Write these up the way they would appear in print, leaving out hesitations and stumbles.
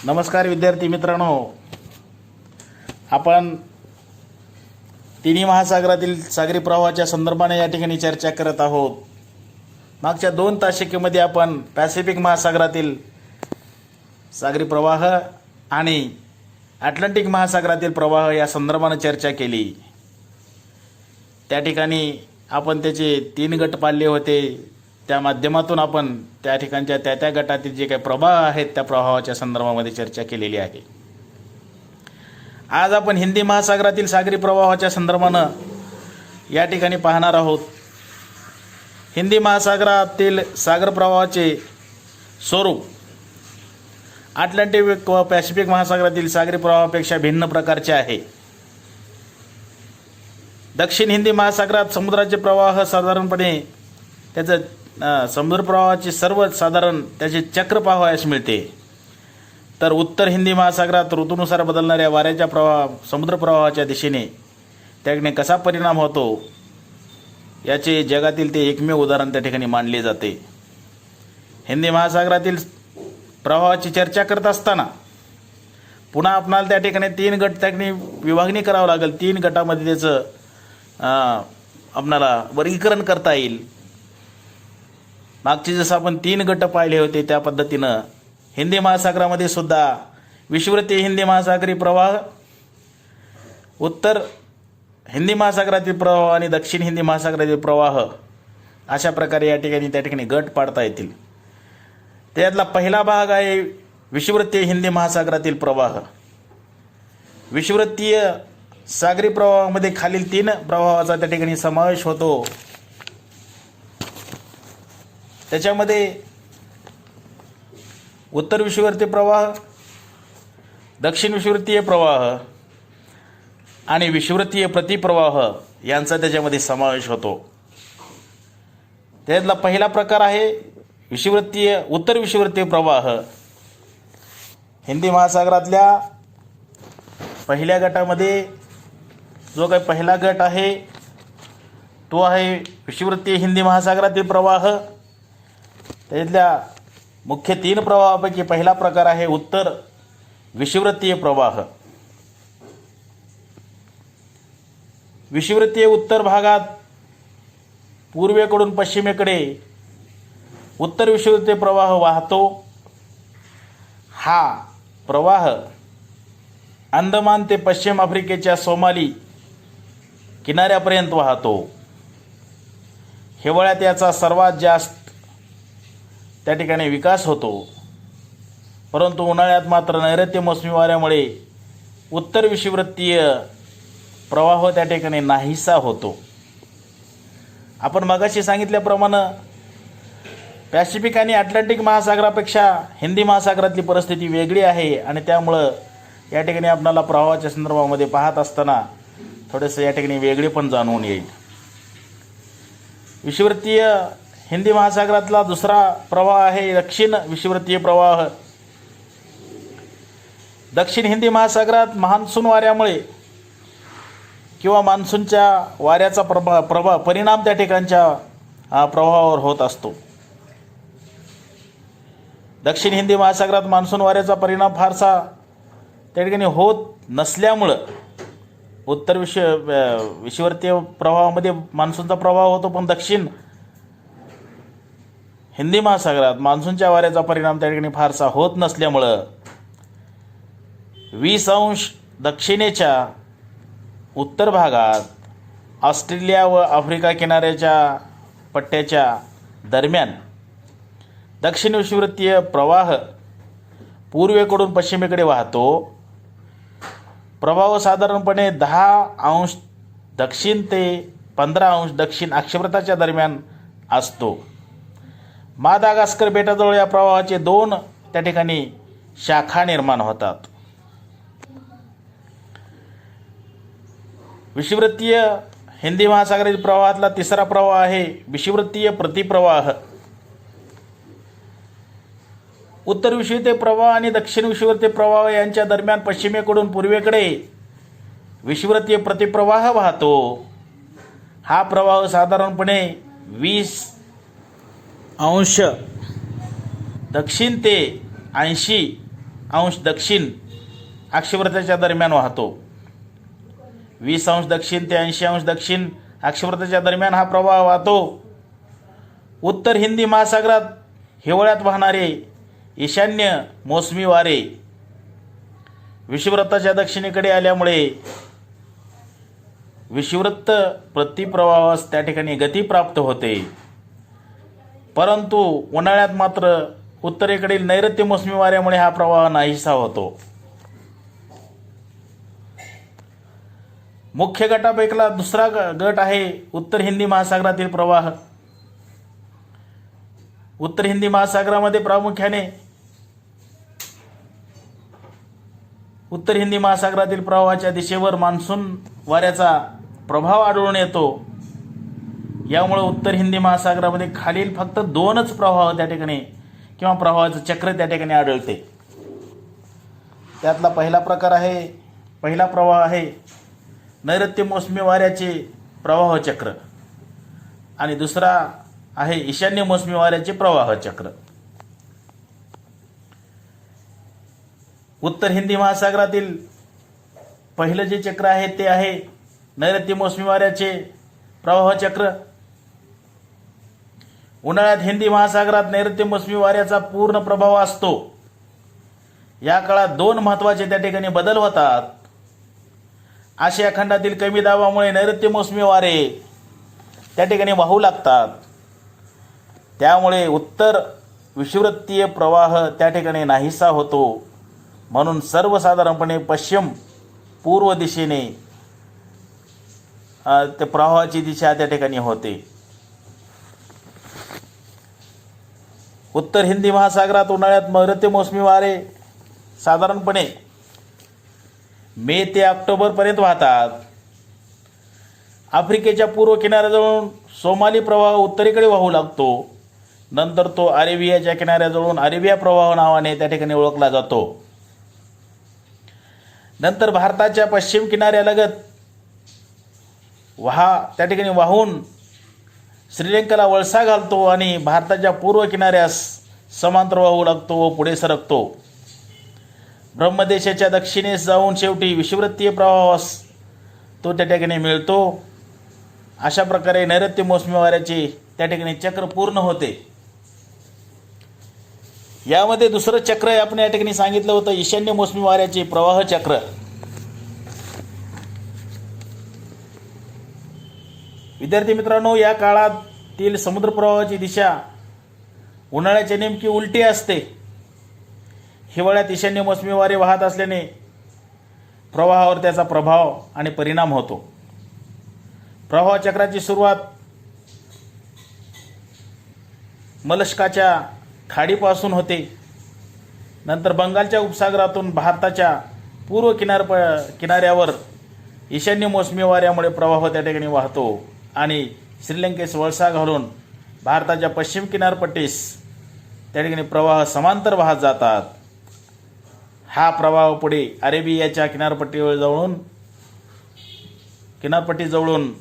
नमस्कार विद्यार्थी मित्रांनो, आपण तिन्ही महासागरातील सागरी प्रवाहाच्या संदर्भाने या ठिकाणी चर्चा करत आहोत. मागच्या 2 तासिकेमध्ये आपण पॅसिफिक महासागरातील सागरी प्रवाह आणि अटलांटिक महासागरातील प्रवाह या संदर्भाने चर्चा केली. त्या ठिकाणी आपण त्याचे 3 गट पाडले होते. त्या माध्यमातून आपण त्या ठिकाणच्या त्या गटातील जे काही प्रवाह आहेत त्या प्रवाहाच्या संदर्भामध्ये चर्चा केलेली आहे. आज आपण हिंदी महासागरातील सागरी प्रवाहाच्या संदर्भानं या ठिकाणी पाहणार आहोत. हिंदी महासागरातील सागर प्रवाहाचे स्वरूप अटलांटिक व पॅसिफिक महासागरातील सागरी प्रवाहापेक्षा भिन्न प्रकारचे आहे. दक्षिण हिंदी महासागरात समुद्राचे प्रवाह साधारणपणे त्याचं समुद्र प्रवाहाचे सर्वसाधारण त्याचे चक्र पाहावयास मिळते. तर उत्तर हिंदी महासागरात ऋतूनुसार बदलणाऱ्या वाऱ्याच्या समुद्र प्रवाहाच्या दिशेने त्याकडे कसा परिणाम होतो याचे जगातील ते एकमेव उदाहरण त्या ठिकाणी मानले जाते. हिंदी महासागरातील प्रवाहाची चर्चा करत असताना पुन्हा आपणाला त्या ठिकाणी 3 गट त्या ठिकाणी विभागणी करावं लागेल. 3 गटामध्ये त्याचं आपणाला वर्गीकरण करता येईल. मागचे जसं आपण 3 गट पाहिले होते त्या पद्धतीनं हिंदी महासागरामध्ये सुद्धा विषुववृत्तीय हिंदी महासागरी प्रवाह, उत्तर हिंदी महासागरातील प्रवाह आणि दक्षिण हिंदी महासागरातील प्रवाह अशा प्रकारे या ठिकाणी त्या ठिकाणी गट पाडता येतील. त्यातला पहिला भाग आहे विषुववृत्तीय हिंदी महासागरातील प्रवाह. विषुववृत्तीय सागरी प्रवाहामध्ये खालील 3 प्रवाहाचा त्या ठिकाणी समावेश होतो. त्याच्यामध्ये उत्तर विषुववृत्तीय प्रवाह, दक्षिण विषुववृत्तीय प्रवाह आणि विषुववृत्तीय प्रतिप्रवाह यांचा त्याच्यामध्ये समावेश होतो. त्यातला पहिला प्रकार आहे उत्तर विषुववृत्तीय प्रवाह. हिंदी महासागरातल्या पहिल्या गटामध्ये जो काही पहिला गट आहे तो आहे विषुववृत्तीय हिंदी महासागरातील प्रवाह. त्यातल्या मुख्य 3 प्रवाहापैकी पहिला प्रकार आहे उत्तर विषुववृत्तीय प्रवाह. विषुववृत्तीय उत्तर भागात पूर्वेकडून पश्चिमेकडे उत्तर विषुववृत्तीय प्रवाह वाहतो. हा प्रवाह अंदमान ते पश्चिम आफ्रिकेच्या सोमाली किनाऱ्यापर्यंत वाहतो. हिवाळ्यात याचा सर्वात जास्त त्या ठिकाणी विकास होतो, परंतु उन्हाळ्यात मात्र नैऋत्य मोसमी वाऱ्यामुळे उत्तर विषुववृत्तीय प्रवाह त्या ठिकाणी नाहीसा होतो. आपण मगाशी सांगितल्याप्रमाणे पॅसिफिक आणि अटलांटिक महासागरापेक्षा हिंदी महासागरातली परिस्थिती वेगळी आहे आणि त्यामुळं या ठिकाणी आपल्याला प्रवाहाच्या संदर्भामध्ये पाहत असताना थोडंसं या ठिकाणी वेगळे पण जाणवून येईल. विषुववृत्तीय हिंदी महासागरातला दुसरा प्रवाह आहे दक्षिण विषुववृत्तीय प्रवाह. दक्षिण हिंदी महासागरात मान्सून वाऱ्यामुळे किंवा मान्सूनच्या वाऱ्याचा परिणाम त्या ठिकाणच्या प्रवाहावर होत असतो. दक्षिण हिंदी महासागरात मान्सून वाऱ्याचा परिणाम फारसा त्या ठिकाणी होत नसल्यामुळं उत्तर विषुववृत्तीय प्रवाहामध्ये मान्सूनचा प्रवाह होतो, पण दक्षिण हिंदी महासागरात मान्सूनच्या वाऱ्याचा परिणाम त्या ठिकाणी फारसा होत नसल्यामुळं 20 अंश दक्षिणेच्या उत्तर भागात ऑस्ट्रेलिया व आफ्रिका किनाऱ्याच्या पट्ट्याच्या दरम्यान दक्षिण विषुववृत्तीय प्रवाह पूर्वेकडून पश्चिमेकडे वाहतो. प्रवाह साधारणपणे 10 अंश दक्षिण ते 15 अंश दक्षिण अक्षवृत्ताच्या दरम्यान असतो. मादागास्कर बेटाजवळ या प्रवाहाचे 2 त्या ठिकाणी शाखा निर्माण होतात. विषुववृत्तीय हिंदी महासागरातील प्रवाहातला तिसरा प्रवाह आहे विषुववृत्तीय प्रतिप्रवाह. उत्तर विषुववृत्तीय प्रवाह आणि दक्षिण विषुववृत्तीय प्रवाह यांच्या दरम्यान पश्चिमेकडून पूर्वेकडे विषुववृत्तीय प्रतिप्रवाह वाहतो. हा प्रवाह साधारणपणे 20 अंश दक्षिण ते 80 अंश दक्षिण अक्षवृत्ताच्या दरम्यान वाहतो. 20 अंश दक्षिण ते 80 अंश दक्षिण अक्षवृत्ताच्या दरम्यान हा प्रवाह वाहतो. उत्तर हिंदी महासागरात हिवाळ्यात वाहणारे ईशान्य मोसमी वारे विषुववृत्ताच्या दक्षिणेकडे आल्यामुळे विषुववृत्त प्रतिप्रवाहास त्या ठिकाणी गती प्राप्त होते. परंतु उन्हाळ्यात मात्र उत्तरेकडील नैऋत्य मोसमी वाऱ्यामुळे हा प्रवाह नाहीसा होतो. मुख्य गटापैकीला दुसरा गट आहे उत्तर हिंदी महासागरातील प्रवाह. उत्तर हिंदी महासागरामध्ये प्रामुख्याने उत्तर हिंदी महासागरातील प्रवाहाच्या दिशेवर मान्सून वाऱ्याचा प्रभाव आढळून येतो. यामुळे उत्तर हिंदी महासागरामध्ये खालील फक्त 2च प्रवाह त्या ठिकाणी किंवा प्रवाहाचं चक्र त्या ठिकाणी आढळते. त्यातला पहिला प्रवाह आहे नैऋत्य मोसमी वाऱ्याचे प्रवाह चक्र आणि दुसरा आहे ईशान्य मोसमी वाऱ्याचे प्रवाह चक्र. उत्तर हिंदी महासागरातील पहिलं जे चक्र आहे ते आहे नैऋत्य मोसमी वाऱ्याचे प्रवाह चक्र. उन्हाळ्यात हिंदी महासागरात नैऋत्य मोसमी वाऱ्याचा पूर्ण प्रभाव असतो. या काळात 2 महत्त्वाचे त्या ठिकाणी बदल होतात. आशिया खंडातील कमी दाबामुळे नैऋत्य मोसमी वारे त्या ठिकाणी वाहू लागतात. त्यामुळे उत्तर विषुववृत्तीय प्रवाह त्या ठिकाणी नाहीसा होतो. म्हणून सर्वसाधारणपणे पश्चिम पूर्व दिशेने त्या प्रवाहाची दिशा त्या ठिकाणी होते. उत्तर हिंदी महासागरात उन्हाळ्यात नैऋत्य मोसमी वारे साधारणपणे मे ते ऑक्टोबरपर्यंत वाहतात. आफ्रिकेच्या पूर्व किनाऱ्याजवळून सोमाली प्रवाह उत्तरेकडे वाहू लागतो. नंतर तो अरेबियाच्या किनाऱ्याजवळून अरेबिया प्रवाह नावाने त्या ठिकाणी ओळखला जातो. नंतर भारताच्या पश्चिम किनाऱ्यालगत त्या ठिकाणी वाहून श्रीलंकेला वळसा घालतो आणि भारताच्या पूर्व किनाऱ्यास समांतर वाहू लागतो व पुढे सरकतो. ब्रह्मदेशाच्या दक्षिणेस जाऊन शेवटी विषुववृत्तीय प्रवाहास तो त्या ठिकाणी मिळतो. अशा प्रकारे नैऋत्य मोसमी वाऱ्याचे त्या ठिकाणी चक्र पूर्ण होते. यामध्ये दुसरं चक्र आपण या ठिकाणी सांगितलं होतं ईशान्य मोसमी वाऱ्याचे प्रवाह चक्र. विद्यार्थी मित्रांनो, या काळातील समुद्र प्रवाहाची दिशा उन्हाळ्याच्या नेमकी उलटी असते. हिवाळ्यात ईशान्य मोसमी वारे वाहत असल्याने प्रवाहावर त्याचा प्रभाव आणि परिणाम होतो. प्रवाह चक्राची सुरुवात मलस्काच्या खाडीपासून होते. नंतर बंगालच्या उपसागरातून भारताच्या पूर्व किनाऱ्यावर ईशान्य मोसमी वाऱ्यामुळे प्रवाह त्या ठिकाणी वाहतो आणि श्रीलंकेस वळसा घालून भारताच्या पश्चिम किनारपट्टीस त्या ठिकाणी प्रवाह समांतर वाहत जातात. हा प्रवाह पुढे अरेबियाच्या किनारपट्टी जवळून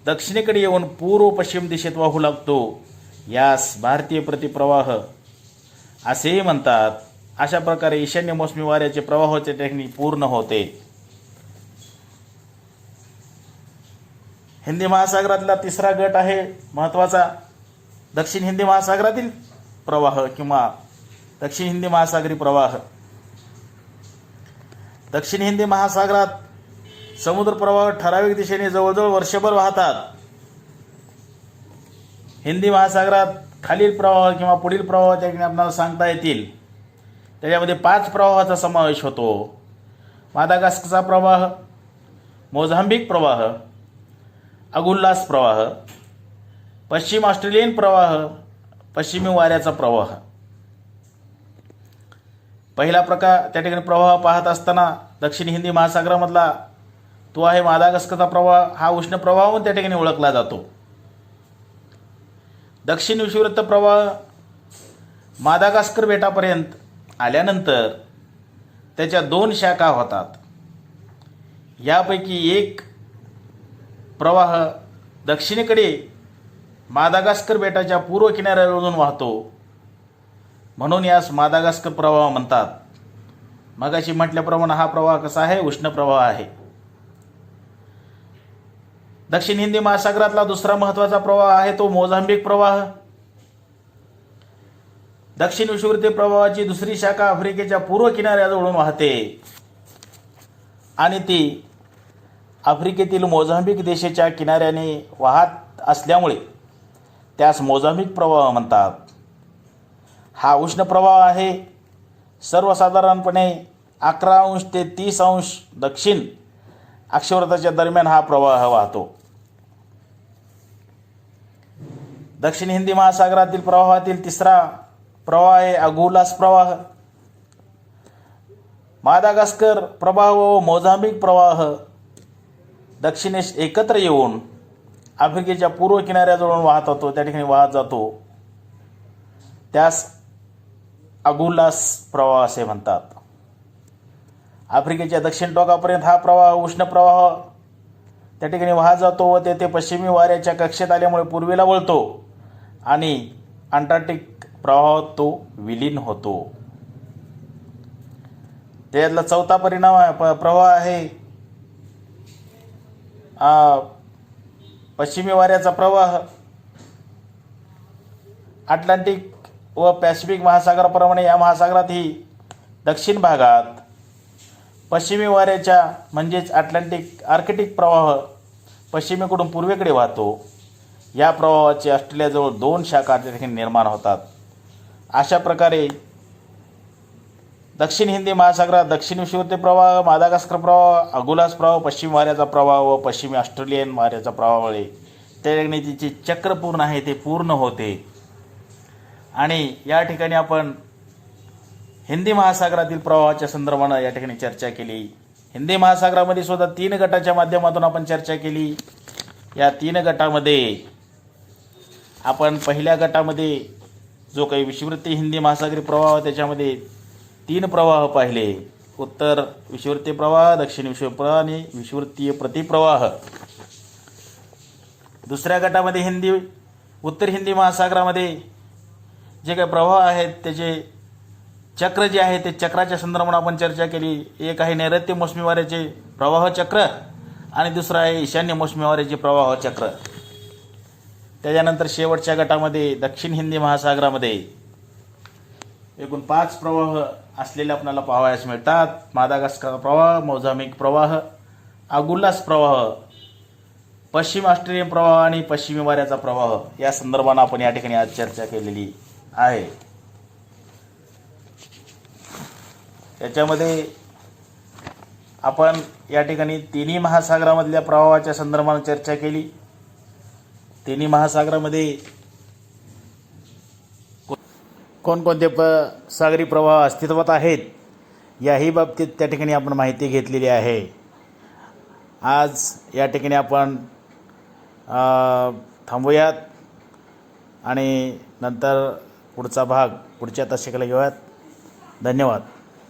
दक्षिणेकडे येऊन पूर्व पश्चिम दिशेत वाहू लागतो. यास भारतीय प्रतिप्रवाह असेही म्हणतात. अशा प्रकारे ईशान्य मोसमी वाऱ्याचे प्रवाहाचे टेक्निक पूर्ण होते. हिंदी महासागरातला तिसरा गट आहे महत्त्वाचा दक्षिण हिंदी महासागरातील प्रवाह किंवा दक्षिण हिंदी महासागरी प्रवाह. दक्षिण हिंदी महासागरात समुद्र प्रवाह ठराविक दिशेने जवळजवळ वर्षभर वाहतात. हिंदी महासागरात खालील प्रवाह किंवा पुढील प्रवाह त्या ठिकाणी आपल्याला सांगता येतील. त्याच्यामध्ये 5 प्रवाहाचा समावेश होतो. मादागास्करचा प्रवाह, मोझांबिक प्रवाह, अगुल्लास प्रवाह, पश्चिम ऑस्ट्रेलियन प्रवाह, पश्चिमी वाऱ्याचा प्रवाह. पहिला प्रकार त्या ठिकाणी प्रवाह पाहत असताना दक्षिण हिंदी महासागरामधला तो आहे मादागास्करचा प्रवाह. हा उष्ण प्रवाह म्हणून त्या ठिकाणी ओळखला जातो. दक्षिण विषुववृत्त प्रवाह मादागास्कर बेटापर्यंत आल्यानंतर त्याच्या 2 शाखा होतात. यापैकी एक प्रवाह दक्षिणेकडे मादागास्कर बेटाच्या पूर्व किनाऱ्यावरून वाहतो, म्हणून यास मादागास्कर प्रवाह म्हणतात. मगाशी म्हटल्याप्रमाणे हा प्रवाह कसा आहे? उष्ण प्रवाह आहे. दक्षिण हिंदी महासागरातला दुसरा महत्त्वाचा प्रवाह आहे तो मोझांबिक प्रवाह. दक्षिण विषुववृत्तीय प्रवाहाची दुसरी शाखा आफ्रिकेच्या पूर्व किनाऱ्याजवळून वाहते आणि ती आफ्रिकेतील मोझांबिक देशाच्या किनाऱ्याने वाहत असल्यामुळे त्यास मोझांबिक प्रवाह म्हणतात. हा उष्ण प्रवाह आहे. सर्वसाधारणपणे 11 ते 30 दक्षिण अक्षवृत्ताच्या दरम्यान हा प्रवाह वाहतो. दक्षिण हिंदी महासागरातील प्रवाहातील तिसरा प्रवाह आहे अगुलास प्रवाह. मादागास्कर प्रवाह व मोझांबिक प्रवाह दक्षिणेस एकत्र येऊन आफ्रिकेच्या पूर्व किनाऱ्याजवळून वाहत होतो, त्या ठिकाणी वाहत जातो. त्यास अगुलास प्रवाह असे म्हणतात. आफ्रिकेच्या दक्षिण टोकापर्यंत हा प्रवाह उष्ण प्रवाह त्या ठिकाणी वाहत जातो व तेथे पश्चिमी वाऱ्याच्या कक्षेत आल्यामुळे पूर्वेला वळतो आणि अंटार्क्टिक प्रवाहात तो विलीन होतो. त्यातला चौथा प्रवाह आहे पश्चिमी वाऱ्याचा प्रवाह. अटलांटिक व पॅसिफिक महासागराप्रमाणे या महासागरातही दक्षिण भागात पश्चिमी वाऱ्याच्या म्हणजेच आर्कटिक प्रवाह पश्चिमेकडून पूर्वेकडे वाहतो. या प्रवाहाचे ऑस्ट्रेलियाजवळ 2 शाखा त्या ठिकाणी निर्माण होतात. अशा प्रकारे दक्षिण हिंदी महासागरात दक्षिण विषुववृत्तीय प्रवाह, मादागास्कर प्रवाह, अगुलास प्रवाह, पश्चिम वाऱ्याचा प्रवाह व पश्चिमी ऑस्ट्रेलियन वाऱ्याचा प्रवाहामुळे त्या ठिकाणी तिचे चक्र पूर्ण आहे ते पूर्ण होते. आणि या ठिकाणी आपण हिंदी महासागरातील प्रवाहाच्या संदर्भानं या ठिकाणी चर्चा केली. हिंदी महासागरामध्ये सुद्धा 3 गटाच्या माध्यमातून आपण चर्चा केली. या 3 गटामध्ये आपण पहिल्या गटामध्ये जो काही विषुववृत्तीय हिंदी महासागरी प्रवाह त्याच्यामध्ये 3 प्रवाह पाहिले. उत्तर विषुववृत्तीय प्रवाह, दक्षिण विषुववृत्तीय प्रवाह आणि विषुववृत्तीय प्रतिप्रवाह. दुसऱ्या गटामध्ये उत्तर हिंदी महासागरामध्ये जे काही प्रवाह आहेत त्याचे चक्र जे आहे ते चक्राच्या संदर्भात आपण चर्चा केली. एक आहे नैऋत्य मोसमी वाऱ्याचे प्रवाह चक्र आणि दुसरं आहे ईशान्य मोसमी वाऱ्याचे प्रवाह चक्र. त्याच्यानंतर शेवटच्या गटामध्ये दक्षिण हिंदी महासागरामध्ये एकूण 5 प्रवाह असलेले आपल्याला पाहावयास मिळतात. मादागास्कर प्रवाह, मोझांबिक प्रवाह, अगुलास प्रवाह, पश्चिम ऑस्ट्रेलियन प्रवाह आणि पश्चिमी वाऱ्याचा प्रवाह या संदर्भानं आपण या ठिकाणी आज चर्चा केलेली आहे. त्याच्यामध्ये आपण या ठिकाणी 3 महासागरामधल्या प्रवाहाच्या संदर्भानं चर्चा केली. 3 महासागरामध्ये कोणकोणते सागरी प्रवाह अस्तित्वात आहेत याही बाबतीत त्या ठिकाणी आपण माहिती घेतलेली आहे. आज या ठिकाणी आपण थांबूयात आणि नंतर पुढचा भाग पुढच्या तासिकेला घेऊयात. धन्यवाद.